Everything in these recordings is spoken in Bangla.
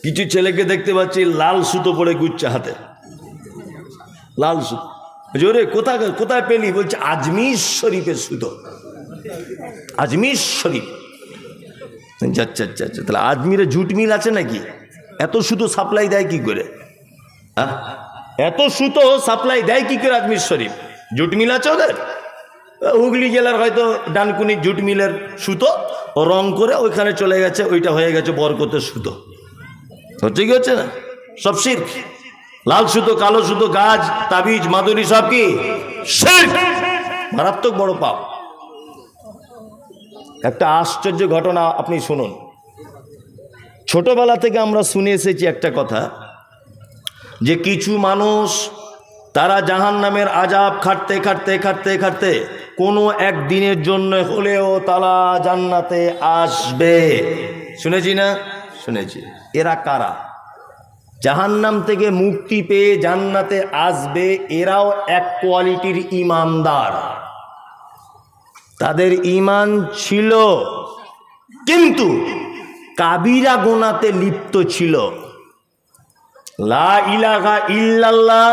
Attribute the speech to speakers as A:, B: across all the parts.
A: কিছু ছেলেকে দেখতে পাচ্ছি লাল সুতো পরে ঘুরছে হাতে, লাল সুতো। জোরে কোথায় কোথায় পেলি? বলছে আজমির শরীফের সুতো, আজমির শরীফ। আচ্ছা আচ্ছা আচ্ছা, তাহলে আজমিরে জুট মিল আছে নাকি? এত সুতো সাপ্লাই দেয় কি করে? হ্যাঁ, এত সুতো সাপ্লাই দেয় কি করে আজমির শরীফ? জুট মিল আছে ওদের? হুগলি জেলার হয়তো ডানকুনি জুট মিলের সুতো রং করে ওইখানে চলে গেছে, ওইটা হয়ে গেছে বরকতের সুতো। ঠিক হচ্ছে না? সব শিরক। লাল সুতো, কালো সুতো, গাছ, তাবিজ, মাদুরি সব কি শিরক, মারাত্মক বড় পাপ। একটা আশ্চর্য ঘটনা আপনি শুনুন। ছোটবেলা থেকে আমরা শুনে এসেছি একটা কথা, যে কিছু মানুষ তারা জাহান্নামের আযাব খাটতে খাটতে খাটতে খাটতে কোনো একদিনের জন্য হলেও তারা জান্নাতে আসবে। শুনেছি না? শুনেছি। এরা কারা? জাহান্নাম থেকে মুক্তি পেয়ে জান্নাতে আসবে, এরাও এক কোয়ালিটির ঈমানদার। তাদের ঈমান ছিল, কিন্তু কাবিরা গুনাহতে লিপ্ত ছিল। লা ইলাহা ইল্লাল্লাহ,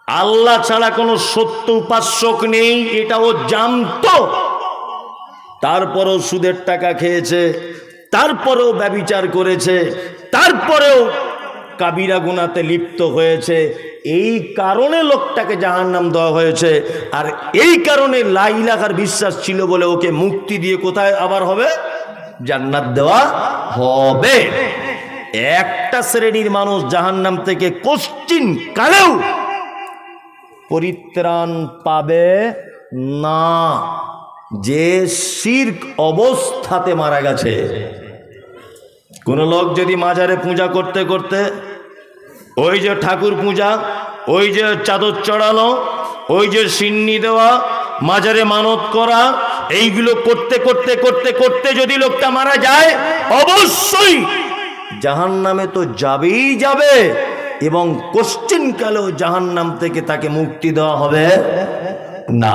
A: আল্লাহ ছাড়া কোনো সত্য উপাস্যক নেই, এটাও জানতো। তারপরেও সুদের টাকা খেয়েছে, তারপরেও ব্যভিচার করেছে, তারপরেও কাবিরা গুনাহতে লিপ্ত হয়েছে। এই কারণে লোকটাকে জাহান্নাম দেওয়া হয়েছে। আর এই কারণে লা ইলাহার বিশ্বাস ছিল বলে ওকে মুক্তি দিয়ে কোথায় আবার হবে? জান্নাত দেওয়া হবে। একটা শ্রেণীর মানুষ জাহান্নাম থেকে কোশ্চিন কালেও পরিত্রাণ পাবে না, যে শিরক অবস্থাতে মারা গেছে। কোন লোক যদি মাজারে পূজা করতে করতে, ওই যে ঠাকুর পূজা, ওই যে চাদর চড়ানো, ওই যে সিন্নি দেওয়া, মাজারে মানত করা, এইগুলো করতে করতে করতে করতে যদি লোকটা মারা যায়, অবশ্যই জাহান্নামে তো যাবেই যাবে, এবং কোশ্চিন কালেও জাহান্নাম থেকে তাকে মুক্তি দেওয়া হবে না।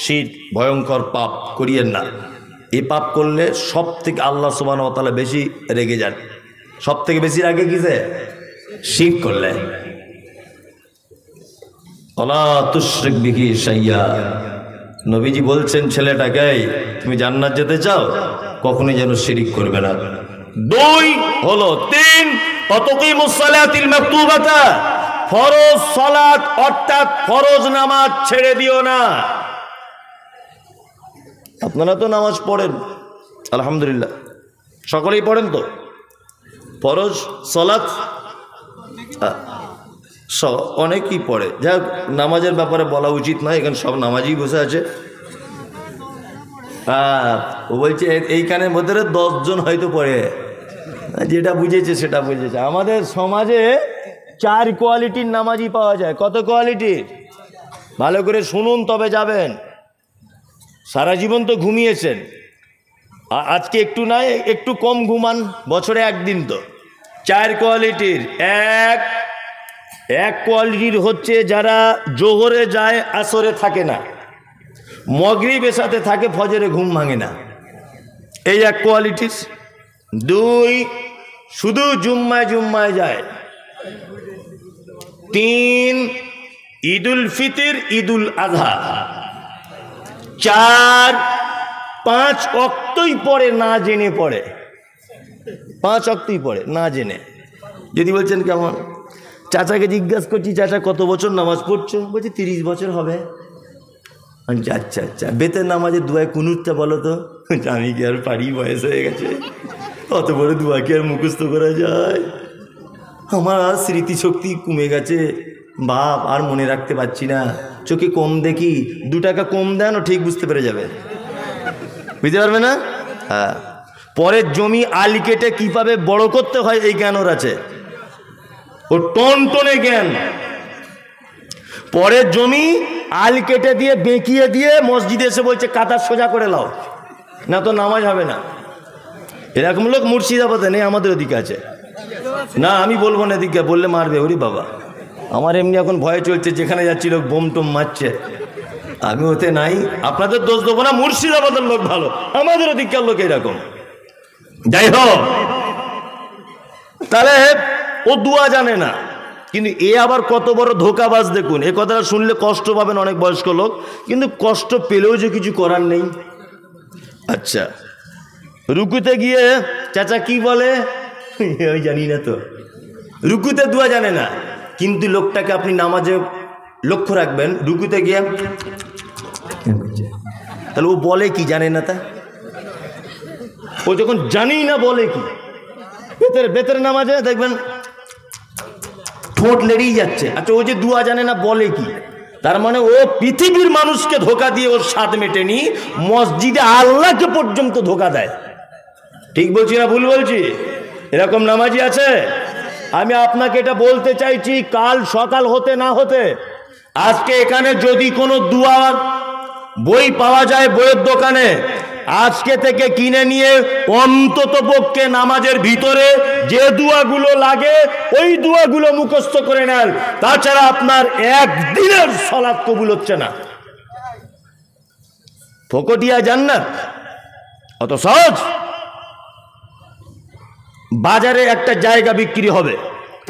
A: শিরক ভয়ঙ্কর পাপ, করিয়েন না। এই পাপ করলে সব থেকে আল্লাহ সুবহানাহু ওয়া তাআলা বেশি রেগে যান। সব থেকে বেশি রাগে কিসে? শিরক করলে। ওয়ালা তুশরিক বিহি শাইয়্যা। নবীজি বলছেন ছেলেটাকে, তুমি জান্নাত যেতে চাও, কখনোই যেন শিরক করবে না। 2 হলো 3 তাকিমুস সালাতিল মাকতুবাতা, ফরজ সালাত অর্থাৎ ফরজ নামাজ ছেড়ে দিও না। আপনারা তো নামাজ পড়েন আলহামদুলিল্লাহ, সকলেই পড়েন তো ফরজ সালাত? অনেকেই পড়ে। যাক, নামাজের ব্যাপারে বলা উচিত নয়, এখানে সব নামাজই বসে আছে। ও বলছে এইখানের মধ্যে 10 জন হয়তো পড়ে, যেটা বুঝেছে সেটা বুঝেছে। আমাদের সমাজে 4 কোয়ালিটির নামাজি পাওয়া যায়। কত কোয়ালিটির? ভালো করে শুনুন তবে যাবেন। সারা জীবন তো ঘুমিয়েছেন, আজকে একটু নাই একটু কম ঘুমান, বছরে একদিন তো। 4 কোয়ালিটির। এক কোয়ালিটির হচ্ছে যারা জোহরে যায় আসরে থাকে না, মাগরিব এশাতে থাকে, ফজরে ঘুম ভাঙে না, এই এক কোয়ালিটির। 2 শুধু জুম্মায় জুম্মায় যায়। 3 ঈদুল ফিতর, ঈদুল আযহা। 4 5 ওয়াক্তই পড়ে না জেনে পড়ে, 5 ওয়াক্তই পড়ে না জেনে। যদি বলছেন কেমন, চাচাকে জিজ্ঞাসা করছি, চাচা কত বছর নামাজ পড়ছো? বলছে 30 বছর হবে। আচ্ছা আচ্ছা, বেতের নামাজের দুয়ায় কুনুতটা বলো তো। আমি কি আর পারি, বয়স হয়ে গেছে, অত বড় দুয়া কি আর মুখস্থ করা যায়? আমার আর স্মৃতিশক্তি কমে গেছে বাপ, আর মনে রাখতে পারছি না, চোখে কম দেখি, 2 টাকা কম দেন ও ঠিক বুঝতে পেরে যাবে, বুঝতে পারবে না? হ্যাঁ, পরের জমি আল কেটে কিভাবে বড় করতে হয় এই জ্ঞান ওর আছে, ও টনটনে জ্ঞান। পরের জমি আল কেটে দিয়ে বেঁকিয়ে দিয়ে মসজিদে এসে বলছে কাদা সোজা করে লাও, না তো নামাজ হবে না। এরকম লোক মুর্শিদাবাদে নেই, আমাদের ওদিকে আছে। না আমি বলবো না, এদিকে বললে মারবে। ওরে বাবা, আমার এমনি এখন ভয় চলছে, যেখানে যাচ্ছি লোক বোম টোম মারছে, আমি ওতে নাই। আপনাদের দোষ দেবো না, মুর্শিদাবাদের লোক ভালো, আমাদের ওদিককার লোক এরকম। যাই হোক, তাহলে ও দুয়া জানে না, কিন্তু এ আবার কত বড় ধোকাবাজ দেখুন। এ কথাটা শুনলে কষ্ট পাবেন অনেক বয়স্ক লোক, কিন্তু কষ্ট পেলেও যে কিছু করার নেই। আচ্ছা, রুকুতে গিয়ে চাচা কি বলে ওই জানি না তো, রুকুতে দুয়া জানে না, কিন্তু লোকটাকে আপনি নামাজে লক্ষ্য রাখবেন, রুকুতে গিয়ে তাহলে ও বলে কি জানে না, তা ও যখন জানি না বলে কি, বেতের নামাজে দেখবেন ঠোঁট লেড়েই যাচ্ছে। আচ্ছা, ও যে দুয়া জানে না বলে কি, তার মানে ও পৃথিবীর মানুষকে ধোকা দিয়ে ওর স্বাদ মেটেনি, মসজিদে আল্লাহকে পর্যন্ত ধোকা দেয়। ঠিক বলছি না ভুল বলছি? এরকম নামাজি আছে। আমি আপনাকে এটা বলতে চাইছি, কাল সকাল হতে না হতে আজকে এখানে যদি কোনো দুয়ার বই পাওয়া যায় বইয়ের দোকানে, আজকে থেকে কিনে নিয়ে অন্তত পক্ষে নামাজের ভিতরে যে দুয়াগুলো লাগে ওই দুয়াগুলো মুখস্থ করে নেন, তাছাড়া আপনার একদিনের সালাত কবুল হচ্ছে না। ফকটিয়া জান্নাত অত সহজ? বাজারে একটা জায়গা বিক্রি হবে,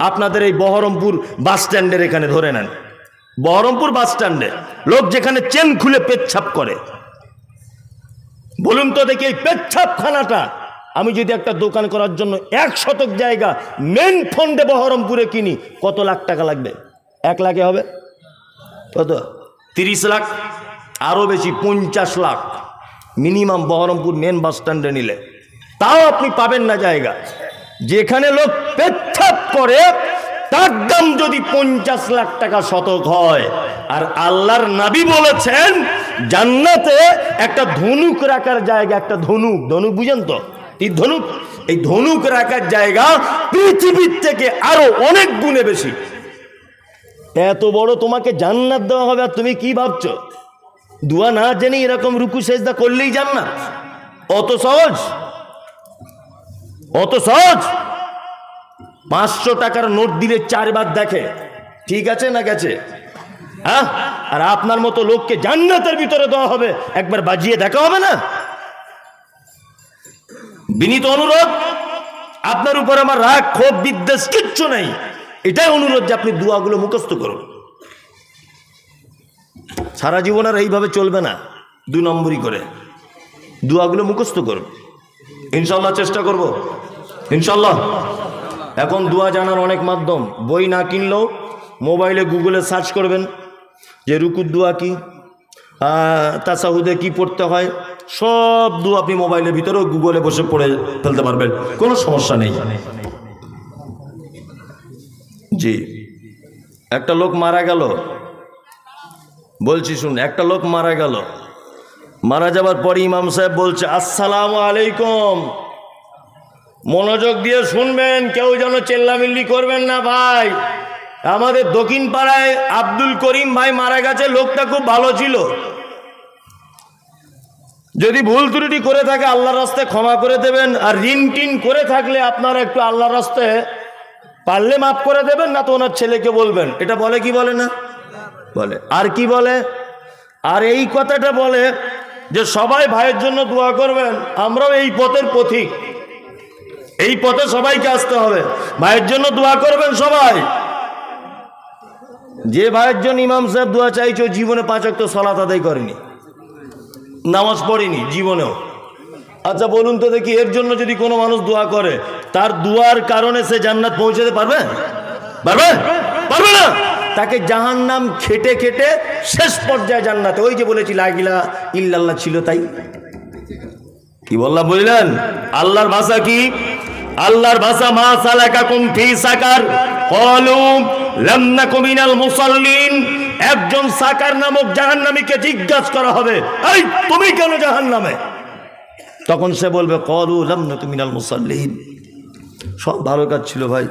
A: আপনাদের এই বহরমপুর বাস স্ট্যান্ডের এখানে ধরে নেন, বহরমপুর বাস স্ট্যান্ডে লোক যেখানে চেন খুলে পেচ্ছাপ করে, বলুন তো দেখি এই পেচ্ছাপখানাটা আমি যদি একটা দোকান করার জন্য 1 শতক জায়গা মেন ফন্ডে বহরমপুরে কিনি, কত লাখ টাকা লাগবে? 1 লাখে হবে? কত? 30 লাখ? আরো বেশি, 50 lakh minimum Baharampur main bus স্ট্যান্ডে নিলে। তাও আপনি পাবেন না জায়গা। যেখানে লোক পেচ্ছাপ করে তার দাম যদি 50 লাখ টাকা শতক হয়, আর আল্লাহর নবী বলেছেন জান্নাতে একটা ধনুক রাখার জায়গা, একটা ধনুক, ধনুক বুঝেন তো, তীর ধনুক, এই ধনুক রাখার জায়গা পৃথিবীর থেকে আরো অনেক গুণে বেশি। এত বড় তোমাকে জান্নাত দেওয়া হবে, আর তুমি কি ভাবছো দুয়া না জেনে এরকম রুকু সেজদা করলেই জান্নাত? অত সহজ? অত সহজ? 500 টাকার নোট দিলে 4 বার দেখে ঠিক আছে না গেছে, হ্যাঁ? আর আপনার মতো লোককে জান্নাতের ভিতরে দেওয়া হবে, একবার বাজিয়ে দেখা হবে না? বিনীত অনুরোধ, আপনার উপর আমার রাগ ক্ষোভ বিদ্বেষ কিচ্ছু নেই, এটাই অনুরোধ যে আপনি দুয়াগুলো মুখস্থ করুন। সারা জীবন আর এইভাবে চলবে না, 2 নম্বরই করে দুয়াগুলো মুখস্থ করুন। ইনশাল্লাহ চেষ্টা করব, ইনশাল্লাহ। এখন দুয়া জানার অনেক মাধ্যম, বই না কিনলেও মোবাইলে গুগলে সার্চ করবেন যে রুকুর দুয়া কি, তাসাহুদে কি পড়তে হয়, সব দুয়া আপনি মোবাইলের ভিতরেও গুগলে বসে পড়ে ফেলতে পারবেন, কোনো সমস্যা নেই। জি, একটা লোক মারা গেল, বলছি শুন, একটা লোক মারা গেল, মারা যাবার পরে ইমাম সাহেব বলছে আসসালামু আলাইকুম, মনোযোগ দিয়ে শুনবেন, কেউ যেন চেল্লামিল্লি করবেন না ভাই। আমাদের দক্ষিণ পাড়ায় আব্দুল করিম ভাই মারা গেছে, লোকটা খুব ভালো ছিল, যদি ভুল ত্রুটি করে থাকে আল্লাহর রাস্তায় ক্ষমা করে দেবেন, আর ঋণ টিন করে থাকলে আপনারা একটু আল্লাহর রাস্তায় পারলে মাফ করে দেবেন, না তো ওনার ছেলেকে বলবেন। এটা বলে কি বলে না? বলে। আর কি বলে? আর এই কথাটা বলে যে সবাই ভাইয়ের জন্য দোয়া করবেন, আমরাও এই পথের পথিক, এই পথে সবাইকে আসতে হবে, ভাইয়ের জন্য দোয়া করবেন সবাই। যে ভাইয়ের জন্য ইমাম সাহেব দোয়া চাইছে জীবনে 5 ওয়াক্ত সালাত আদায় করেনি, নামাজ পড়েনি জীবনেও। আচ্ছা বলুন তো দেখি, এর জন্য যদি কোনো মানুষ দোয়া করে, তার দোয়ার কারণে সে জান্নাত পৌঁছাতে পারবে? পারবে? পারবে না। তাকে জাহান্নাম খেটে খেটে শেষ পর্যায়ে জান্নাতে, ওই যে বলেছি লা ইলাহা ইল্লাল্লাহ ছিল তাই। কি বললাম বুঝলেন? আল্লাহর ভাষা কি? আল্লাহর ভাষা মা সালাকাকুম ফি সাকার ক্বালু লাম নাকু মিনাল মুসাল্লিন। একজন সাকার নামক জাহান্নামীকে জিজ্ঞাসা করা হবে, এই তুমি কেন জাহান্নামে? তখন সে বলবে ক্বালু লাম নাকু মিনাল মুসাল্লিন, সব ভালো কাজ ছিল ভাই।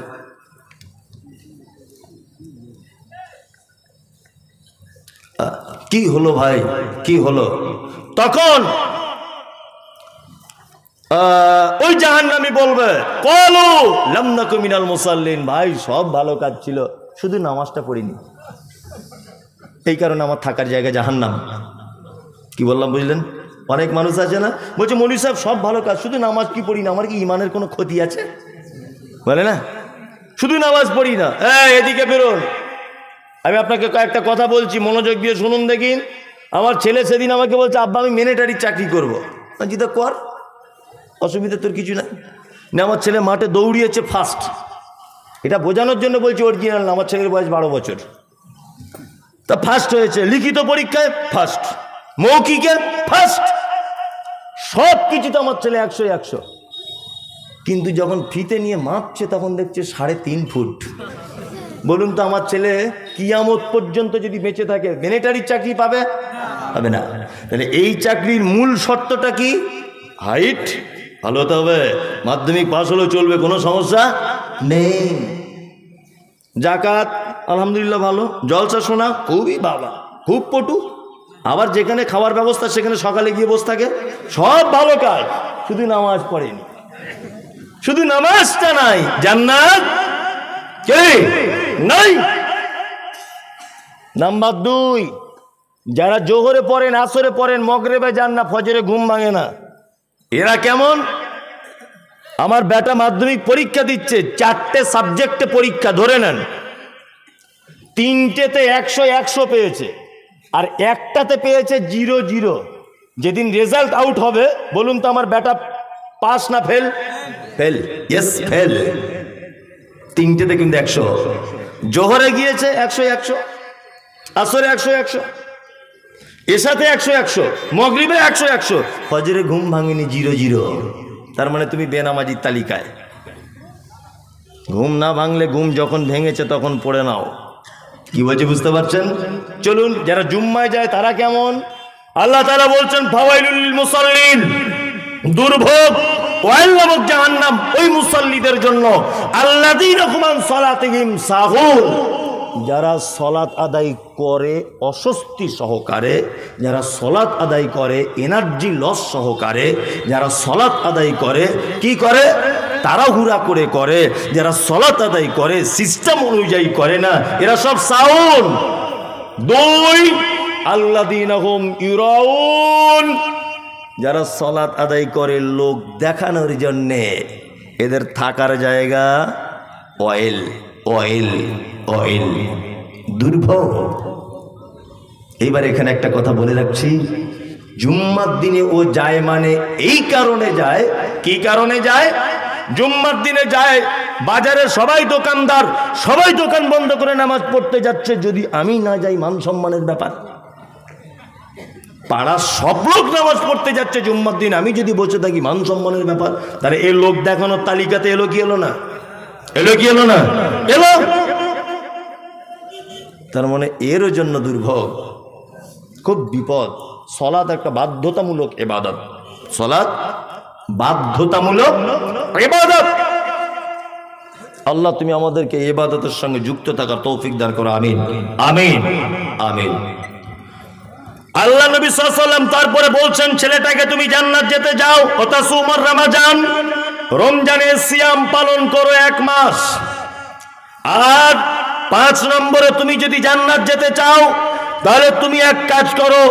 A: কি হলো ভাই, কি হলো? তখন ওই জাহান্নামী বলবে ক্বালু লাম নাকু মিনাল মুসাল্লিন, ভাই সব ভালো কাজ ছিল, শুধু নামাজটা পড়িনি, এই কারণে আমার থাকার জায়গা জাহান্নাম। কি বললাম বুঝলেন? অনেক মানুষ আছে না, বলছে মৌলভী সাহেব সব ভালো কাজ, শুধু নামাজ কি পড়ি না, আমার কি ইমানের কোনো ক্ষতি আছে? বলে না, শুধু নামাজ পড়ি না। এদিকে বেরোন, আমি আপনাকে কয়েকটা কথা বলছি, মনোযোগ দিয়ে শুনুন দেখিন। আমার ছেলে সেদিন আমাকে বলছে, আব্বা আমি মিলিটারির চাকরি করবো। জিদা কর, অসুবিধা তোর কিছু নাই। না, আমার ছেলে মাঠে দৌড়িয়েছে ফার্স্ট, এটা বোঝানোর জন্য বলছি অরিজিনাল না, আমার ছেলের বয়স 12 বছর, তা ফার্স্ট হয়েছে, লিখিত পরীক্ষায় ফার্স্ট, মৌখিকে ফার্স্ট, সব কিছুতে আমার ছেলে 100-100। কিন্তু যখন ফিতে নিয়ে মাপছে তখন দেখছে 3.5 ফুট। বলুন তো আমার ছেলে কিয়ামত পর্যন্ত যদি বেঁচে থাকে মিলিটারির চাকরি পাবে? পাবে না। তাহলে এই চাকরির মূল শর্তটা কি? হাইট ভালো হতে হবে, মাধ্যমিক পাস হলেও চলবে, কোনো সমস্যা নেই। জাকাত আলহামদুলিল্লাহ ভালো, জলসা শোনা খুবই বাবা, খুব পটু, আবার যেখানে খাওয়ার ব্যবস্থা সেখানে সকালে গিয়ে বসে থাকে, সব ভালো কাজ, শুধু নামাজ পড়েনি, শুধু নামাজটা নাই, জান্নাত কে নাই। নাম্বার 2, যারা জোহরে পড়েন, আসরে পড়েন, মগরিবে যান না, ফজরে ঘুম ভাঙে না, এরা কেমন? আমার বেটা মাধ্যমিক পরীক্ষা দিচ্ছে, 4টে সাবজেক্টে পরীক্ষা, ধরে নেন 3টেতে 100-100 পেয়েছে, আর একটাতে পেয়েছে 0-0। যেদিন রেজাল্ট আউট হবে বলুন তো আমার বেটা পাস না ফেল? Fail, yes fail. 3টেতে কিন্তু 100, জোহরে গিয়েছে 100-100, আসরে 100-100, এসাতে 100-100, মগরিবে 100-100, ফজরে ঘুম ভাঙেনি 0-0। তার মানে তুমি বেনামাজির তালিকায়। ঘুম না ভাঙলে, ঘুম যখন ভেঙেছে তখন পড়ে নাও। কি বলছে বুঝতে পারছেন? চলুন, যারা জুম্মায় যায় তারা কেমন? আল্লাহ তাআলা বলছেন ফাওয়াইলুল লিল মুসাল্লিন, দুর্ভোগ, ওয়াইল নামক জাহান্নাম ওই মুসাল্লিদের জন্য, আল্লাযীনা হুম আন সালাতিহিম সাহুন, যারা সলাত আদায় করে অস্বস্তি সহকারে, যারা সলাত আদায় করে এনার্জি লস সহকারে, যারা সলাত আদায় করে কি করে? তাড়াহুড়া করে, যারা সলাত আদায় করে সিস্টেম অনুযায়ী করে না, এরা সব সাহুন। 2, আল্লাযীনা হুম ইউরাউন, যারা সলাত আদায় করে লোক দেখানোর জন্যে, এদের থাকার জায়গা অয়েল অয়েল অয়েল, দুর্ভোগ। এইবার এখানে একটা কথা বলে রাখছি, জুম্মার দিনে ও যায় মানে এই কারণে যায়, কি কারণে যায়? জুম্মার দিনে যায়, বাজারে সবাই দোকানদার, সবাই দোকান বন্ধ করে নামাজ পড়তে যাচ্ছে, যদি আমি না যাই মান সম্মানের ব্যাপার। পাড়ার সব লোক নামাজ পড়তে যাচ্ছে জুম্মার দিন, আমি যদি বসে থাকি মান সম্মানের ব্যাপার। তাহলে এই লোক দেখানোর তালিকাতে এলো কি এলো না? এলো কি এলো না? এলো। তার মানে এর জন্য দুর্ভোগ, খুব বিপদ। সলাত একটা বাধ্যতামূলক ইবাদত, সলাত বাধ্যতামূলক ইবাদত। আল্লাহ তুমি আমাদেরকে ইবাদতের সঙ্গে যুক্ত থাকার তৌফিক দান করো, আমিন আমিন আমিন। আল্লাহ নবী সাল্লাল্লাহু আলাইহি ওয়াসাল্লাম তারপরে বলছেন, ছেলেটাকে তুমি জান্নাত যেতে যাও, ওতাসুমার রমাজান, রমজানের সিয়াম পালন করো 1 মাস। আর 5 নম্বরে তুমি যদি জান্নাত যেতে চাও তাহলে তুমি এক কাজ করো,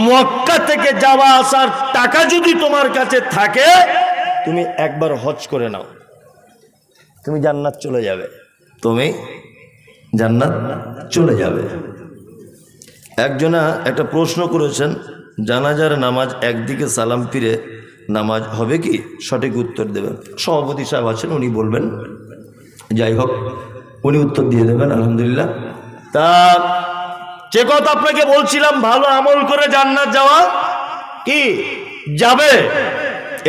A: মক্কা থেকে যাওয়া আসার টাকা যদি তোমার কাছে থাকে তুমি একবার হজ করে নাও, তুমি জান্নাত চলে যাবে, তুমি জান্নাত চলে যাবে। একজনা একটা প্রশ্ন করেছেন, জানাজার নামাজ একদিকে সালাম ফিরে নামাজ হবে কি? সঠিক উত্তর দেবেন সভাপতি সাহেব আছেন, উনি বলবেন। যাই হোক, উনি উত্তর দিয়ে দেবেন আলহামদুলিল্লাহ। তা যে কথা আপনাকে বলছিলাম, ভালো আমল করে জান্নাত যাওয়া কি যাবে।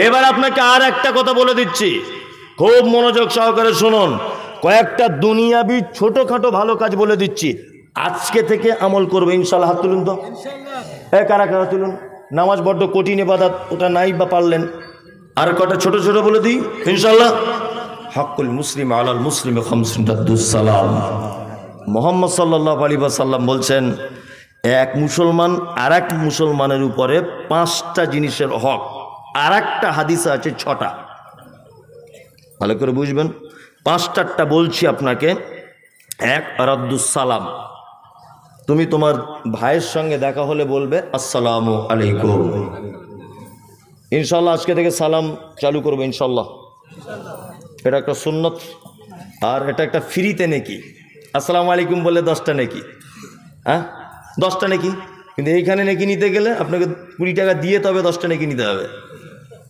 A: এবার আপনাকে আর একটা কথা বলে দিচ্ছি, খুব মনোযোগ সহকারে শুনুন। কয়েকটা দুনিয়াবি ছোটখাটো ভালো কাজ বলে দিচ্ছি, আজকে থেকে আমল করবে ইনশাল্লাহ। হাত তুলুন তো, কারা কারা তুলুন। নামাজ বড্ড কঠিন ইবাদত, ওটা নাই বা পারলেন, আর কটা ছোট ছোট বলে দিই ইনশাল্লাহ। হকুল মুসলিম আলাল মুসলিম খামসুন রাদ্দুস সালাম। মুহাম্মদ সাল্লাল্লাহু আলাইহি ওয়াসাল্লাম বলছেন, এক মুসলমান আর এক মুসলমানের উপরে 5টা জিনিসের হক। আর একটা হাদিসে আছে 6টা, ভালো করে বুঝবেন। 5টারটা বলছি আপনাকে। 1, রাদ্দুস সালাম, তুমি তোমার ভাইয়ের সঙ্গে দেখা হলে বলবে আসসালামু আলাইকুম। ইনশাল্লাহ আজকে থেকে সালাম চালু করবো ইনশাল্লাহ। এটা একটা সুন্নত, আর এটা একটা ফ্রিতে নেকি। আসসালামু আলাইকুম বললে 10টা নেকি, হ্যাঁ 10টা নেকি। কিন্তু এইখানে নেকি নিতে গেলে আপনাকে 20 টাকা দিয়ে তবে 10টা নেকি নিতে হবে।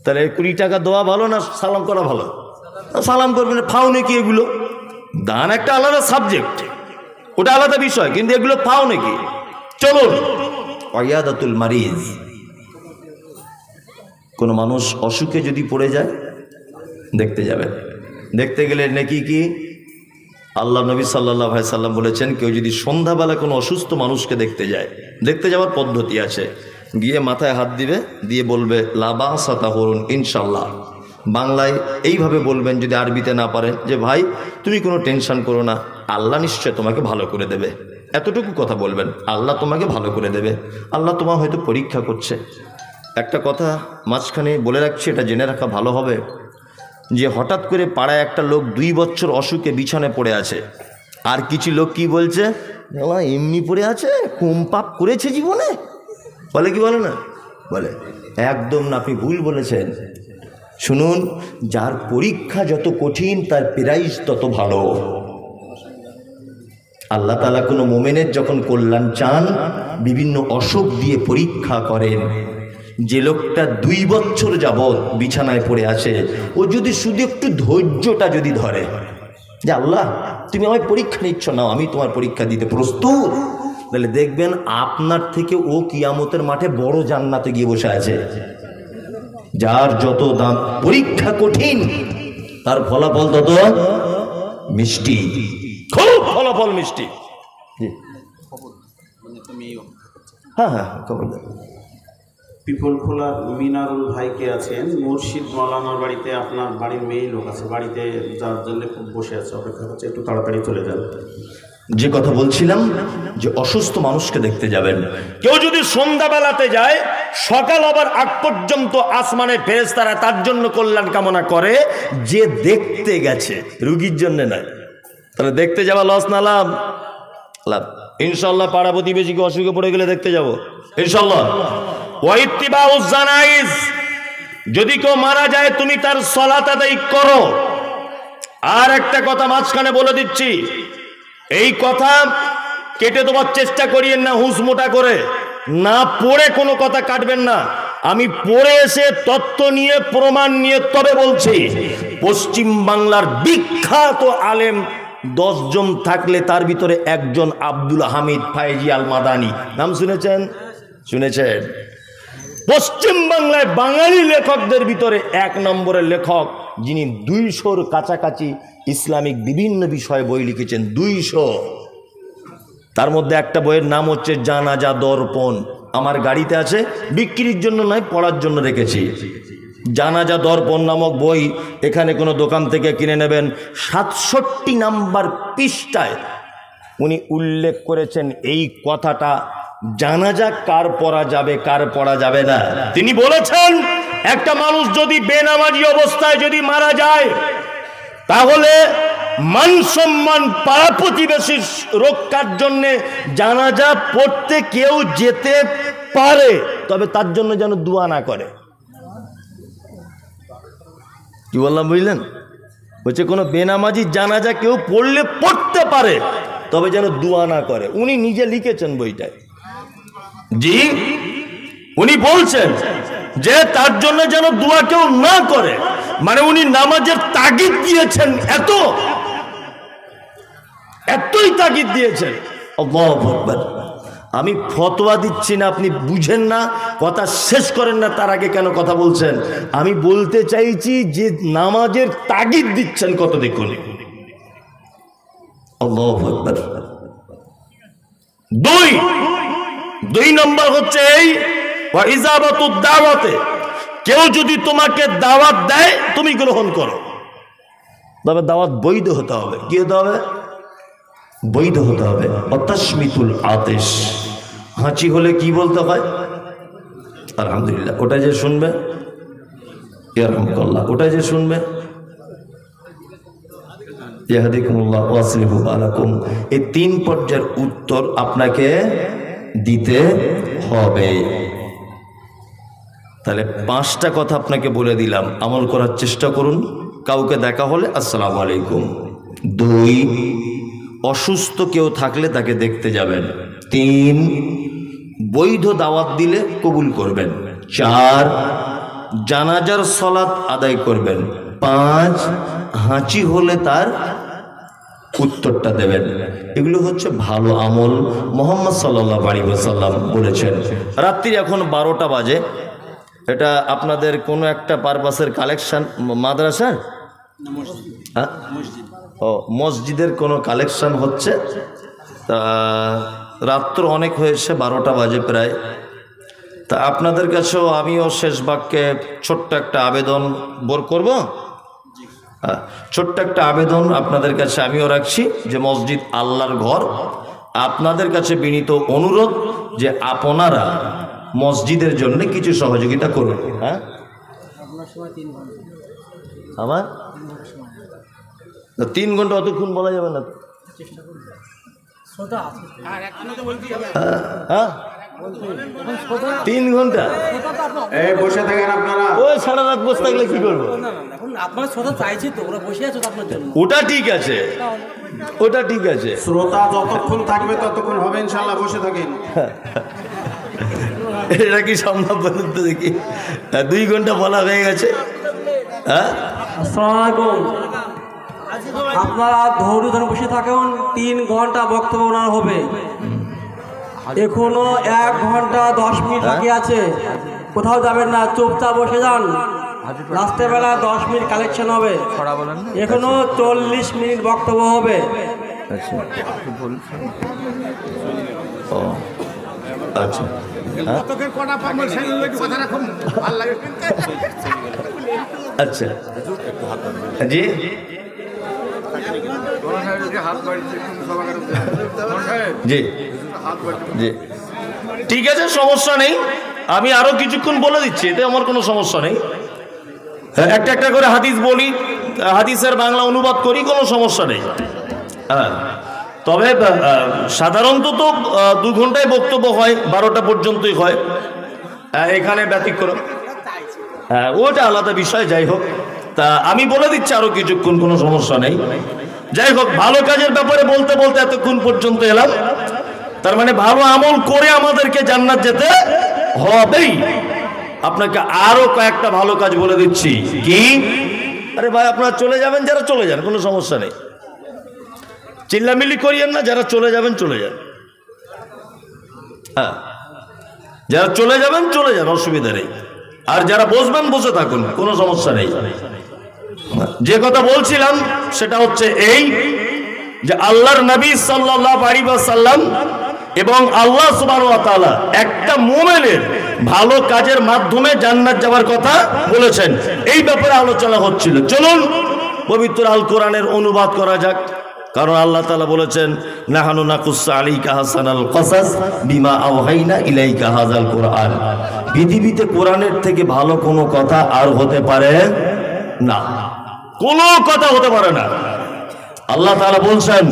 A: তাহলে 20 টাকা দেওয়া ভালো না সালাম করা ভালো? সালাম করবেন, ফাও নেকি এগুলো। দান একটা আলাদা সাবজেক্ট, ওটা আলাদা বিষয়, কিন্তু এগুলো ফাও নাকি। চলুন, ওয়াইয়াদাতুল মারিজ, কোনো মানুষ অসুখে যদি পড়ে যায় দেখতে যাবেন। দেখতে গেলে নাকি কি আল্লাহ নবী সাল্লাল্লাহু আলাইহি সাল্লাম বলেছেন, কেউ যদি সন্ধ্যাবেলা কোনো অসুস্থ মানুষকে দেখতে যায়, দেখতে যাওয়ার পদ্ধতি আছে। গিয়ে মাথায় হাত দিবে, দিয়ে বলবে লা বাসা তাহুরুন ইনশাল্লাহ। বাংলায় এইভাবে বলবেন, যদি আরবিতে না পারেন, যে ভাই তুমি কোনো টেনশন করো না, আল্লাহ নিশ্চয় তোমাকে ভালো করে দেবে। এতটুকু কথা বলবেন, আল্লাহ তোমাকে ভালো করে দেবে, আল্লাহ তোমার হয়তো পরীক্ষা করছে। একটা কথা মাঝখানে বলে রাখছি, এটা জেনে রাখা ভালো হবে, যে হঠাৎ করে পাড়ায় একটা লোক 2 বছর অসুখে বিছানায় পড়ে আছে, আর কিছু লোক কি বলছে, এমনি পড়ে আছে, কম পাপ করেছে জীবনে, বলে কি বলে না, বলে একদম না, আপনি ভুল বলেছেন। শুনুন, যার পরীক্ষা যত কঠিন তার প্রাইজ তত ভালো। আল্লাহ তাআলা কোনো মুমিনের যখন কল্যাণ চান, বিভিন্ন অসুখ দিয়ে পরীক্ষা করেন। যে লোকটা 2 বছর যাবৎ বিছানায় পড়ে আছে, ও যদি শুধু একটু ধৈর্যটা যদি ধরে, যে আল্লাহ তুমি আমায় পরীক্ষা নিচ্ছ না, আমি তোমার পরীক্ষা দিতে প্রস্তুত, তাহলে দেখবেন আপনার থেকে ও কিয়ামতের মাঠে বড় জান্নাতে গিয়ে বসে আছে। যার যত দাম পরীক্ষা কঠিন, তার ফলাফল তত মিষ্টি, খুব ফলাফল মিষ্টি। হ্যাঁ হ্যাঁ, খবর দেন।
B: পিপলখোলার মিনারুল ভাইকে আছেন, মুর্শিদ মাওলানার বাড়িতে আপনার বাড়ির মেয়ে লোক আছে, বাড়িতে যার জন্য খুব বসে আছে, অপেক্ষা করছে, একটু তাড়াতাড়ি চলে যান।
A: যে কথা বলছিলাম, যে অসুস্থ মানুষকে দেখতে যাবেন, কেউ যদি সন্ধ্যাবেলাতে যায়, সকাল আবার আগ পর্যন্ত আসমানের ফেরেশতারা তার জন্য কল্যাণ কামনা করে, যে দেখতে গেছে, রুগীর জন্য নয়। তাহলে দেখতে যাওয়া লস না লাভ? লাভ। ইনশাল্লাহ পাড়া প্রতিবেশীকে অসুখে পড়ে গেলে দেখতে যাব ইনশাল্লাহ। ওয়াইত্তিবাউজ জানাইজ, যদি কেউ মারা যায় তুমি তার সালাত আদায় করো। আর একটা কথা মাঝখানে বলে দিচ্ছি, এই কথা কেটে দেওয়ার চেষ্টা করিয়েন না হুঁশ মোটা করে, না পড়ে কোনো কথা কাটবেন না। আমি পড়ে এসে তথ্য নিয়ে প্রমাণ নিয়ে তবে বলছি। পশ্চিম বাংলার বিখ্যাত আলেম 10 জন থাকলে তার ভিতরে একজন আব্দুল হামিদ ফায়েজি আল মাদানি, নাম শুনেছেন? শুনেছেন? পশ্চিম বাংলায় বাঙালি লেখকদের ভিতরে 1 নম্বরের লেখক, যিনি 200-র কাছাকাছি ইসলামিক বিভিন্ন বিষয়ে বই লিখেছেন, 200। তার মধ্যে একটা বইয়ের নাম হচ্ছে জানাজা দর্পণ, আমার গাড়িতে আছে, বিক্রির জন্য নয়, পড়ার জন্য রেখেছি। জানাজা দর্পণ নামক বই এখানে কোনো দোকান থেকে কিনে নেবেন। 67 নম্বর পৃষ্ঠায় উনি উল্লেখ করেছেন এই কথাটা, জানাজা কার পড়া যাবে কার পড়া যাবে না। তিনি বলেছেন, একটা মানুষ যদি বেনামাজি অবস্থায় যদি মারা যায়, তাহলে মান সম্মান পাড়া প্রতিবেশীর রক্ষার জন্য জানাজা পড়তে কেউ যেতে পারে, তবে তার জন্য যেন দোয়া না করে। কি বললাম বুঝলেন? বলছে কোনো বেনামাজি জানাজা কেউ পড়লে পড়তে পারে, তবে যেন দোয়া না করে। উনি নিজে লিখেছেন বইটায়। জি, উনি বলছেন যে তার জন্য যেন দোয়া কেউ না করে, মানে উনি নামাজের তাগিদ দিয়েছেন, এতই তাগিদ দিয়েছেন। আল্লাহু আকবার। আমি ফতোয়া দিচ্ছি না, আপনি বুঝেন না, কথা শেষ করেন না, তার আগে কেন কথা বলছেন? আমি বলতে চাইছি যে নামাজের তাগিদ দিচ্ছেন কত দেখুন। আল্লাহু আকবার। 2 নম্বর হচ্ছে এই ওয়া ইজাবাতুদ দাওয়াতে, কেউ যদি তোমাকে দাওয়াত দেয় তুমি গ্রহণ করো, তবে দাওয়াত বৈধ হতে হবে। কি হতে হবে? বৈধ হতে হবে। অতাশমিতুল আতিশ, হাঁচি হলে কি বলতে হয়? আলহামদুলিল্লাহ। ওটা যে শুনবে, ইয়ারহামুকাল্লাহ, ওটা যে শুনবে, ইয়াহদিকুমুল্লাহ ওয়া আসলিহু আলাকুম, এই 3 পর্যায়ের উত্তর আপনাকে দিতে হবে। তাহলে 5টা কথা আপনাকে বলে দিলাম, আমল করার চেষ্টা করুন। কাউকে দেখা হলে আসসালামু আলাইকুম। 2, অসুস্থ কেউ থাকলে তাকে দেখতে যাবেন। 3, বৈধ দাওয়াত দিলে কবুল করবেন। 4, জানাজার সলাত আদায় করবেন। 5, হাঁচি হলে তার উত্তরটা দেবেন। এগুলো হচ্ছে ভালো আমল, মুহাম্মদ সাল্লাল্লাহু আলাইহি ওয়াসাল্লাম বলেছেন। রাত্রি এখন 12টা বাজে। এটা আপনাদের কোনো একটা পারপাসের কালেকশন, মাদ্রাসার মসজিদের কোনো কালেকশন হচ্ছে। তা রাত্র অনেক হয়েছে, 12টা বাজে প্রায়। তা আপনাদের কাছেও আমিও শেষ বাক্যে ছোট্ট একটা আবেদন করব। ছোট্ট একটা আবেদন আপনাদের কাছে আমিও রাখছি যে মসজিদ আল্লাহর ঘর। আপনাদের কাছে বিনীত অনুরোধ যে আপনারা মসজিদের জন্য কিছু সহযোগিতা করুন। হ্যাঁ, আমার 3 ঘন্টা অতক্ষণ বলা যাবে না। হ্যাঁ, 3 ঘন্টা
B: বসে থাকেন আপনারা।
A: ওই সারা রাত বসে থাকলে কি করবো? ওটা ঠিক আছে, ওটা ঠিক আছে।
B: শ্রোতা যতক্ষণ থাকবে ততক্ষণ হবে ইনশাআল্লাহ, বসে থাকেন।
A: এটা কি সম্ভব বলুন তো দেখি? 2 ঘন্টা বলা হয়ে গেছে। হ্যাঁ,
C: আপনারা ধৈর্য ধরে বসে থাকুন। 3 ঘন্টা বক্তব্য ওনার হবে। এখনো 1 ঘন্টা 10 মিনিট বাকি আছে। কোথাও যাবেন না, চুপচাপ বসে যান। রাত্রেবেলা 10 মিনিট কালেকশন হবে। এখনো 40 মিনিট বক্তব্য হবে।
A: আচ্ছা, আচ্ছা জি, জি জি, ঠিক আছে, সমস্যা নেই। আমি আরো কিছুক্ষণ বলে দিচ্ছি, এতে আমার কোনো সমস্যা নেই। একটা একটা করে হাদিস বলি, হাদিসের বাংলা অনুবাদ করি, কোনো সমস্যা নেই। হ্যাঁ, তবে সাধারণত তো 2 ঘন্টায় বক্তব্য হয়, 12টা পর্যন্তই হয়। এখানে ব্যতিক্রম, হ্যাঁ ওটা আলাদা বিষয়। যাই হোক, তা আমি বলে দিচ্ছি আরো কিছুক্ষণ, কোনো সমস্যা নেই। যাই হোক, ভালো কাজের ব্যাপারে বলতে বলতে এতক্ষণ পর্যন্ত এলাম। তার মানে ভালো আমল করে আমাদেরকে জান্নাত যেতে হবেই। আপনাকে আরো কয়েকটা ভালো কাজ বলে দিচ্ছি। কি? আরে ভাই, আপনারা চলে যাবেন, যারা চলে যান, কোনো সমস্যা নেই। চিল্লামিল্লি করিয়েন না, যারা চলে যাবেন চলে যান। হ্যাঁ, যারা চলে যাবেন চলে যান, অসুবিধা নেই। আর যারা বসবেন বসে থাকুন, কোনো সমস্যা নেই। যে কথা বলছিলাম সেটা হচ্ছে এই যে আল্লাহর নবী সাল্লাল্লাহু আলাইহি ওয়াসাল্লাম এবং আল্লাহ সুবহানাহু ওয়া তাআলা একটা মুমিনের ভালো কাজের মাধ্যমে জান্নাত যাওয়ার কথা বলেছেন। এই ব্যাপারে আলোচনা হচ্ছিল। চলুন পবিত্র আল কোরআনের অনুবাদ করা যাক। কারণ আল্লাহ তাআলা বলেছেন, নাহানু নাকুসসু আলাইকা হাসানাল কসাস বিমা আওহাইনা ইলাইকা হাযাল কোরআন। পৃথিবীতে কোরআনের থেকে ভালো কোনো কথা আর হতে পারে না, কোনো কথা হতে পারে না। আল্লাহ তাআলা বলছেন,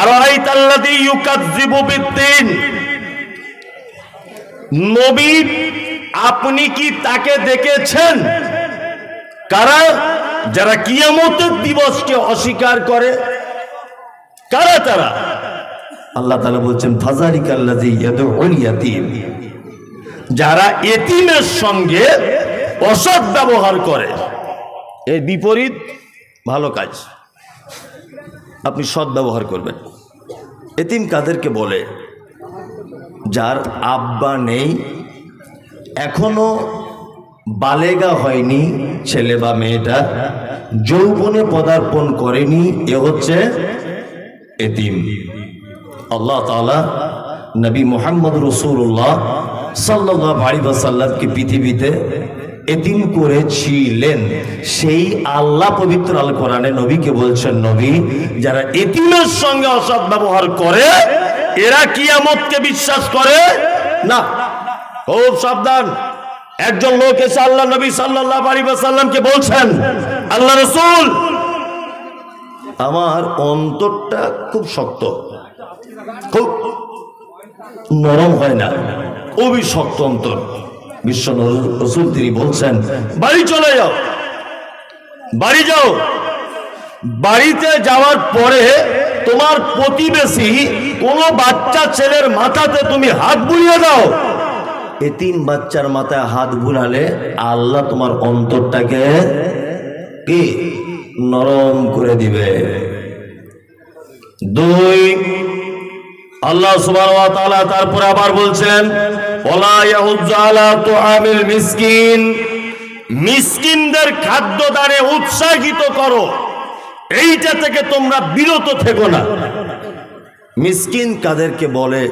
A: আরাইতাল্লাযী ইউকাযযিবু বিদ্দীন। নবী, আপনি কি তাকে দেখেছেন? কারা? যারা কিয়ামতের দিবসকে অস্বীকার করে। কারা তারা? আল্লাহ তাআলা বলছেন, ফাযালিকাল্লাযী ইয়াদউল ইয়াতীম। যারা এতিমের সঙ্গে অসৎ ব্যবহার করে। এর বিপরীত ভালো কাজ, আপনি সৎ ব্যবহার করবেন। এতিম কাদেরকে বলে? যার আব্বা নেই, এখনো বালেগা হয়নি ছেলে বা মেয়েটা, যৌবনে পদার্পণ করেনি, এ হচ্ছে এতিম। আল্লাহ তাআলা নবী মুহাম্মদ রাসূলুল্লাহ সাল্লাল্লাহু আলাইহি ওয়াসাল্লামকে পৃথিবীতে এতিম করেছিলেন। সেই আল্লাহ পবিত্র আল কোরআনে নবীকে বলছেন, নবী, যারা এতিমের সঙ্গে অসৎ ব্যবহার করে এরা কিয়ামতকে বিশ্বাস করে না। খুব সাবধান। একজন লোক এসে আল্লাহ নবী সাল্লাল্লাহু আলাইহি ওয়াসাল্লামকে বলছেন, আল্লাহ রাসূল, আমার অন্তরটা খুব শক্ত, খুব নরম হয় না, খুবই শক্ত অন্তর, বিশ্ব রাসূল তিনি বলছেন বাড়ি চলে যাও, বাড়ি যাও। বাড়িতে যাওয়ার পরে তোমার প্রতিবেশী কোনো বাচ্চা ছেলের মাথাতে তুমি হাত বুলিয়ে দাও। এতিম বাচ্চার মাথায় হাত বুলালে আল্লাহ তোমার অন্তরটাকে কি নরম করে দিবে। দুই, আল্লাহ সুবহানাহু ওয়া তাআলা তারপরে আবার বলছেন ওয়ালা ইয়াহুজ্জু আলা তুআমিল মিসকিন, মিসকিনদের খাদ্য দানে উৎসাহিত করো, এইটা থেকে তোমরা বিরত থেকো না। মিসকিন কাদেরকে বলে,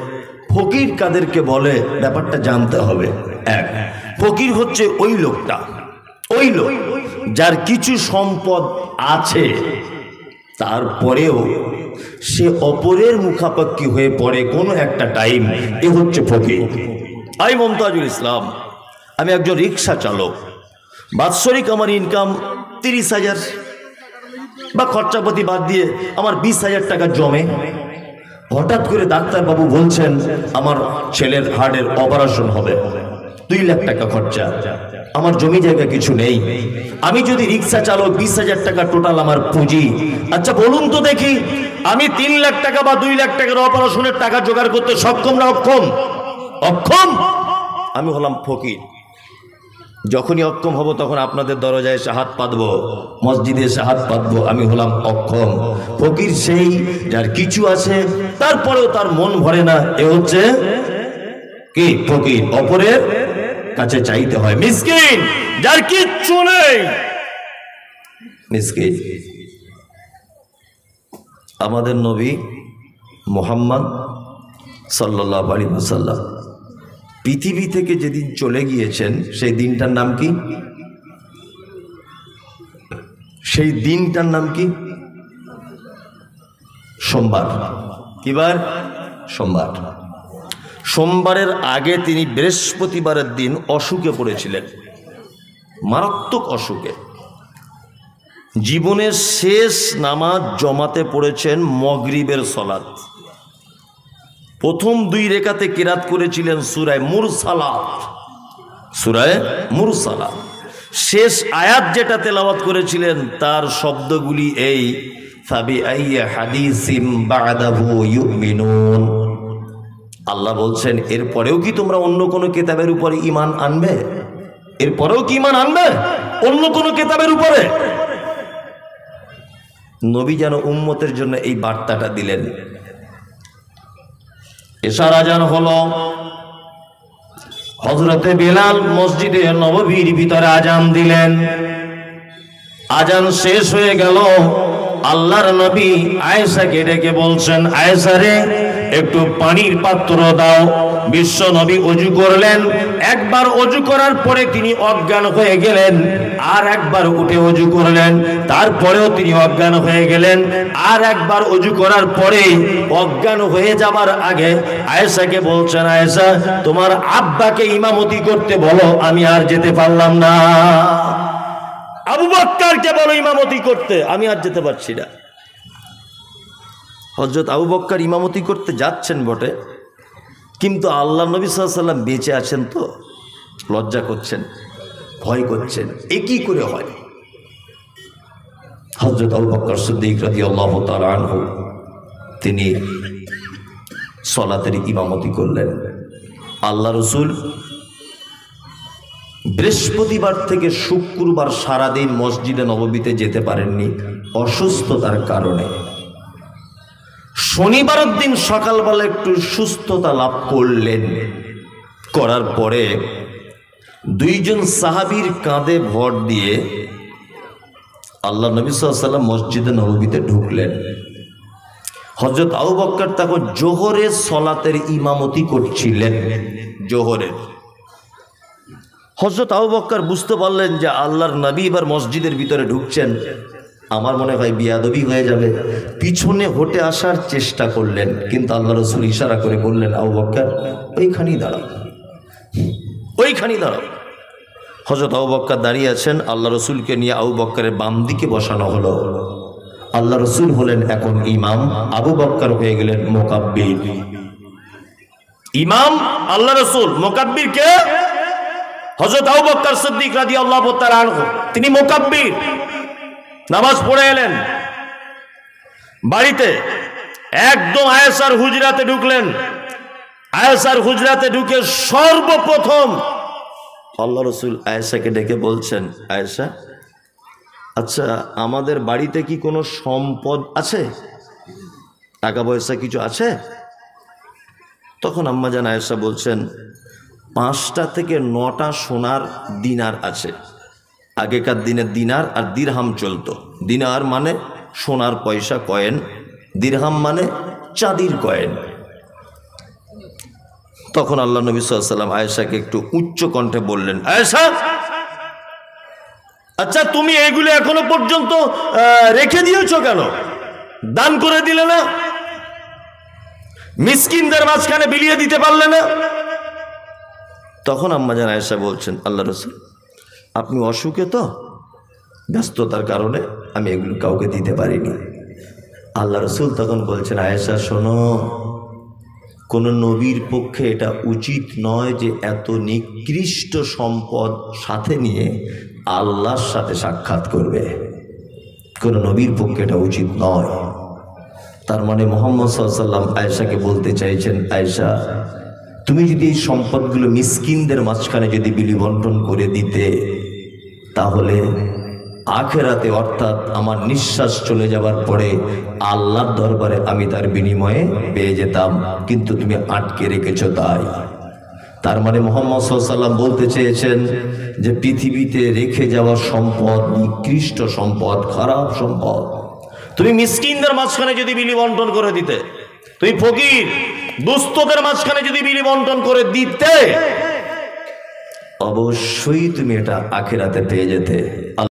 A: ফকির কাদেরকে বলে, ব্যাপারটা জানতে হবে। এক, ফকির হচ্ছে ওই লোকটা, ওই লোক যার কিছু সম্পদ আছে তারপরেও সে অপরের মুখাপেক্ষী হয়ে পড়ে কোনো একটা টাইম, এ হচ্ছে ফকির। আমি মমতাজুল ইসলাম, আমি একজন রিক্সা চালক, বাৎসরিক আমার ইনকাম 30,000 বা খরচাপাতি বাদ দিয়ে আমার 20,000 টাকা জমে। হঠাৎ করে ডাক্তারবাবু বলছেন আমার ছেলের হার্টের অপারেশন হবে, 2 লাখ টাকা খরচা, আমার জমি জায়গা কিছু নেই, আমি যদি রিক্সা চালক 20,000 টাকা টোটাল আমার পুঁজি। আচ্ছা বলুন তো দেখি, আমি 3 লাখ টাকা বা 2 লাখ টাকার অপারেশনের টাকা জোগাড় করতে সক্ষম না অক্ষম? অক্ষম। আমি হলাম ফকির। যখনই অক্ষম হব তখন আপনাদের দরজায় এসে হাত পাতবো, মসজিদে এসে হাত পাতবো। আমি হলাম অক্ষম। ফকির সেই যার কিছু আছে তারপরেও তার মন ভরে না, এ হচ্ছে কি ফকির, অপরের কাছে চাইতে হয়। মিসকিন যার কিচ্ছু নেই, মিসকিন। আমাদের নবী মুহাম্মদ সাল্লাল্লাহু আলাইহি ওয়াসাল্লাম পৃথিবী থেকে যেদিন চলে গিয়েছেন সেই দিনটার নাম কি? সেই দিনটার নাম কি? সোমবার। কিবার? সোমবার। সোমবারের আগে তিনি বৃহস্পতিবারের দিন অসুখে পড়েছিলেন, মারাত্মক অসুখে। জীবনের শেষ নামাজ জমাতে পড়েছেন মাগরিবের সালাত। প্রথম 2 রেকাতে কিরাত করেছিলেন সূরা মুরসালাত, সূরা মুরসালাত। শেষ আয়াত যেটা তেলাওয়াত করেছিলেন তার শব্দগুলি এই ফাবিআইয়ি হাদিসিম বা'দাহু ইউমিনুন। আল্লাহ বলছেন এরপরেও কি তোমরা অন্য কোনো কিতাবের উপরে ঈমান আনবে? এরপরেও কি ঈমান আনবে অন্য কোনো কিতাবের উপরে? নবী যেন উম্মতের জন্য এই বার্তাটা দিলেন। এশার আজান হলো, হযরতে বিলাল মসজিদে নববীর ভিতরে আজান দিলেন। আজান শেষ হয়ে গেল, আল্লাহর নবী আয়েশাকে ডেকে বলছেন আয়েশা রে একটু পানির পাত্র দাও। বিশ্ব নবী ওযু করলেন, একবার ওযু করার পরে তিনি অজ্ঞান হয়ে গেলেন, আর একবার উঠে ওযু করলেন, তারপরেও তিনি অজ্ঞান হয়ে গেলেন, আর একবার ওযু করার পরে অজ্ঞান হয়ে যাবার আগে আয়েশাকে বলছেন আয়েশা তোমার আব্বাকে ইমামতি করতে বলো, আমি আর যেতে পারলাম না। আবু বকরকে বলো ইমামতি করতে, আমি আর যেতে পারছি না। হযরত আবু বকর ইমামতি করতে যাচ্ছেন বটে, কিন্তু আল্লাহ নবী সাল্লাল্লাহু আলাইহি ওয়াসাল্লাম বেঁচে আছেন তো লজ্জা করছেন, ভয় করছেন, এ কি করে হয়। হযরত আবু বকর সিদ্দিক রাদিয়াল্লাহু তাআলা আনহু তিনি সালাতের ইমামতি করলেন। আল্লাহ রাসূল বৃহস্পতিবার থেকে শুক্রবার সারাদিন মসজিদে নববীতে যেতে পারেননি অসুস্থতার কারণে। শনিবারের দিন সকালবেলা একটু সুস্থতা লাভ করলেন, করার পরে 2 জন সাহাবীর কাঁধে ভর দিয়ে আল্লাহ নবী সাল্লাল্লাহু আলাইহি ওয়াসাল্লাম মসজিদে নববীতে ঢুকলেন। হযরত আবু বকর তখন জোহরের সালাতের ইমামতি করছিলেন। জোহরের হযরত আবু বকর বুঝতে পারলেন যে আল্লাহর নবী এবার মসজিদের ভিতরে ঢুকছেন, আমার মনে হয় বিয়াদবি হয়ে যাবে। পিছনে হটে আসার চেষ্টা করলেন, কিন্তু আল্লাহ রাসূল ইশারা করে বললেন আবু বকর ওইখানেই দাঁড়াও, ওইখানেই দাঁড়াও। হযরত আবু বকর দাঁড়িয়ে আছেন, আল্লাহ রাসূলকে নিয়ে আবু বকরের বাম দিকে বসানো হলো। আল্লাহ রাসূল হলেন এখন ইমাম, আবু বকর হয়ে গেলেন মুকাব্বির। ইমাম আল্লাহ রাসূল, মুকাব্বির কে? হযরত আবু বকর সিদ্দিক রাদিয়াল্লাহু তাআলা আনহু তিনি মুকাব্বির, নামাজ পড়ে এলেন বাড়িতে, একদম আয়েশার হুজরাতে ঢুকলেন। আয়েশার হুজরাতে ঢুকে সর্বপ্রথম আল্লাহ রাসূল আয়েশাকে ডেকে বলছেন, আয়েশা, আচ্ছা আমাদের বাড়িতে কি কোনো সম্পদ আছে, টাকা পয়সা কিছু আছে? তখন আম্মা জান আয়েশা বলছেন, 5টা থেকে 9টা সোনার দিনার আছে। আগেকার দিনে দিনার আর দিরহাম চলতো। দিনার মানে সোনার পয়সা কয়েন, দিরহাম মানে চাঁদির কয়েন। তখন আল্লাহ নবী সাল্লাল্লাহু আলাইহি ওয়াসাল্লাম আয়েশাকে একটু উচ্চ কণ্ঠে বললেন, আয়েশা, আচ্ছা তুমি এগুলো এখনো পর্যন্ত রেখে দিয়েছো কেন? দান করে দিলে না? মিসকিনদের মাঝখানে বিলিয়ে দিতে পারলে না? তখন আম্মা জান আয়েশা বলছেন, আল্লাহ রাসূল আপনি অসুখে তো, ব্যস্ততার কারণে আমি এগুলো কাউকে দিতে পারিনি। আল্লাহ রাসূল তখন বলছেন, আয়েশা শোনো, কোন নবীর পক্ষে এটা উচিত নয় যে এত নিকৃষ্ট সম্পদ সাথে নিয়ে আল্লাহর সাথে সাক্ষাৎ করবে। কোন নবীর পক্ষে এটা উচিত নয়। তার মানে মুহাম্মদ সাল্লাল্লাহু আলাইহি ওয়াসাল্লাম আয়েশাকে বলতে চাইছেন, আয়েশা তুমি যদি এই সম্পদগুলো মিসকিনদের মাঝখানে যদি বিলি বন্টন করে দিতে, তাহলে আখেরাতে অর্থাৎ আমার নিঃশ্বাস চলে যাবার পরে আল্লাহর দরবারে আমি তার বিনিময়ে পেয়ে যেতাম, কিন্তু তুমি আটকে রেখেছো। তাই তার মানে মুহাম্মদ সাল্লাল্লাহু আলাইহি ওয়াসাল্লাম বলতে চেয়েছেন যে পৃথিবীতে রেখে যাওয়া সম্পদ নিকৃষ্ট সম্পদ, খারাপ সম্পদ। তুমি মিসকিনদের মাঝখানে যদি বিলি বন্টন করে দিতে, তুমি ফকির দুস্থদের মাঝখানে যদি বিলি বন্টন করে দিতে, অবশ্যই তুমি এটা আখিরাতে পেয়ে যেতে।